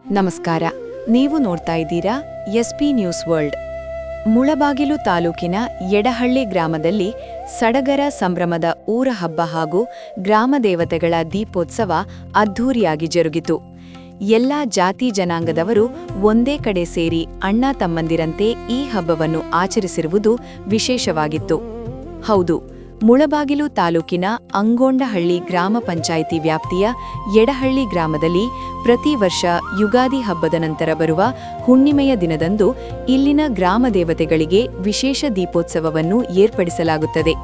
ನಮಸ್ಕಾರ. ನೀವು ನೋಡ್ತಾ ಇದ್ದೀರಾ ಎಸ್ಪಿ ನ್ಯೂಸ್ ವರ್ಲ್ಡ್. ಮುಳಬಾಗಿಲು ತಾಲೂಕಿನ ಯಡಹಳ್ಳಿ ಗ್ರಾಮದಲ್ಲಿ ಸಡಗರ ಸಂಭ್ರಮದ ಊರ ಹಬ್ಬ ಹಾಗೂ ಗ್ರಾಮ ದೇವತೆಗಳ ದೀಪೋತ್ಸವ ಅದ್ಧೂರಿಯಾಗಿ ಜರುಗಿತು. ಎಲ್ಲಾ ಜಾತಿ ಜನಾಂಗದವರು ಒಂದೇ ಕಡೆ ಸೇರಿ ಅಣ್ಣ ತಮ್ಮಂದಿರಂತೆ ಈ ಹಬ್ಬವನ್ನು ಆಚರಿಸಿರುವುದು ವಿಶೇಷವಾಗಿತ್ತು. ಹೌದು, ಮುಳಬಾಗಿಲು ತಾಲೂಕಿನ ಅಂಗೋಂಡಹಳ್ಳಿ ಗ್ರಾಮ ಪಂಚಾಯಿತಿ ವ್ಯಾಪ್ತಿಯ ಯಡಹಳ್ಳಿ ಗ್ರಾಮದಲ್ಲಿ ಪ್ರತಿ ವರ್ಷ ಯುಗಾದಿ ಹಬ್ಬದ ನಂತರ ಬರುವ ಹುಣ್ಣಿಮೆಯ ದಿನದಂದು ಇಲ್ಲಿನ ಗ್ರಾಮ ದೇವತೆಗಳಿಗೆ ವಿಶೇಷ ದೀಪೋತ್ಸವವನ್ನು ಏರ್ಪಡಿಸಲಾಗುತ್ತದೆ.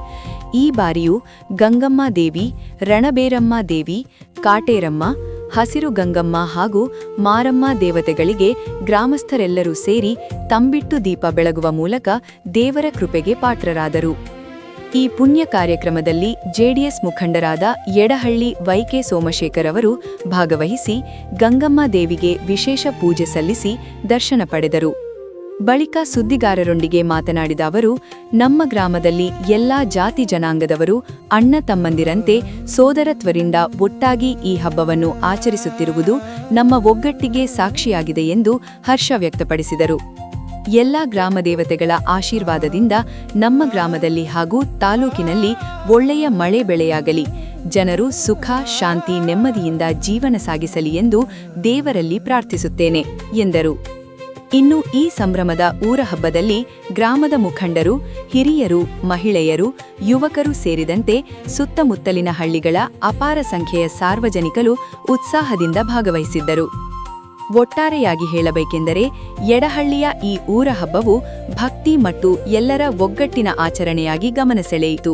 ಈ ಬಾರಿಯೂ ಗಂಗಮ್ಮ ದೇವಿ, ರಣಬೇರಮ್ಮ ದೇವಿ, ಕಾಟೇರಮ್ಮ, ಹಸಿರು ಗಂಗಮ್ಮ ಹಾಗೂ ಮಾರಮ್ಮ ದೇವತೆಗಳಿಗೆ ಗ್ರಾಮಸ್ಥರೆಲ್ಲರೂ ಸೇರಿ ತಂಬಿಟ್ಟು ದೀಪ ಬೆಳಗುವ ಮೂಲಕ ದೇವರ ಕೃಪೆಗೆ ಪಾತ್ರರಾದರು. ಈ ಪುಣ್ಯ ಕಾರ್ಯಕ್ರಮದಲ್ಲಿ ಜೆಡಿಎಸ್ ಮುಖಂಡರಾದ ಯಡಹಳ್ಳಿ ವೈಕೆ ಸೋಮಶೇಖರ್ ಅವರು ಭಾಗವಹಿಸಿ ಗಂಗಮ್ಮ ದೇವಿಗೆ ವಿಶೇಷ ಪೂಜೆ ಸಲ್ಲಿಸಿ ದರ್ಶನ ಪಡೆದರು. ಬಳಿಕ ಸುದ್ದಿಗಾರರೊಂದಿಗೆ ಮಾತನಾಡಿದ ಅವರು, ನಮ್ಮ ಗ್ರಾಮದಲ್ಲಿ ಎಲ್ಲಾ ಜಾತಿ ಜನಾಂಗದವರು ಅಣ್ಣ ತಮ್ಮಂದಿರಂತೆ ಸೋದರತ್ವರಿಂದ ಒಟ್ಟಾಗಿ ಈ ಹಬ್ಬವನ್ನು ಆಚರಿಸುತ್ತಿರುವುದು ನಮ್ಮ ಒಗ್ಗಟ್ಟಿಗೆ ಸಾಕ್ಷಿಯಾಗಿದೆ ಎಂದು ಹರ್ಷ ವ್ಯಕ್ತಪಡಿಸಿದರು. ಎಲ್ಲಾ ಗ್ರಾಮ ದೇವತೆಗಳ ಆಶೀರ್ವಾದದಿಂದ ನಮ್ಮ ಗ್ರಾಮದಲ್ಲಿ ಹಾಗೂ ತಾಲೂಕಿನಲ್ಲಿ ಒಳ್ಳೆಯ ಮಳೆ ಬೆಳೆಯಾಗಲಿ, ಜನರು ಸುಖ, ಶಾಂತಿ, ನೆಮ್ಮದಿಯಿಂದ ಜೀವನ ಸಾಗಿಸಲಿ ಎಂದು ದೇವರಲ್ಲಿ ಪ್ರಾರ್ಥಿಸುತ್ತೇನೆ ಎಂದರು. ಇನ್ನು ಈ ಸಂಭ್ರಮದ ಊರ ಹಬ್ಬದಲ್ಲಿ ಗ್ರಾಮದ ಮುಖಂಡರು, ಹಿರಿಯರು, ಮಹಿಳೆಯರು, ಯುವಕರು ಸೇರಿದಂತೆ ಸುತ್ತಮುತ್ತಲಿನ ಹಳ್ಳಿಗಳ ಅಪಾರ ಸಂಖ್ಯೆಯ ಸಾರ್ವಜನಿಕರು ಉತ್ಸಾಹದಿಂದ ಭಾಗವಹಿಸಿದ್ದರು. ಒಟ್ಟಾರೆಯಾಗಿ ಹೇಳಬೇಕೆಂದರೆ ಯಡಹಳ್ಳಿಯ ಈ ಊರ ಹಬ್ಬವು ಭಕ್ತಿ ಮತ್ತು ಎಲ್ಲರ ಒಗ್ಗಟ್ಟಿನ ಆಚರಣೆಯಾಗಿ ಗಮನ ಸೆಳೆಯಿತು.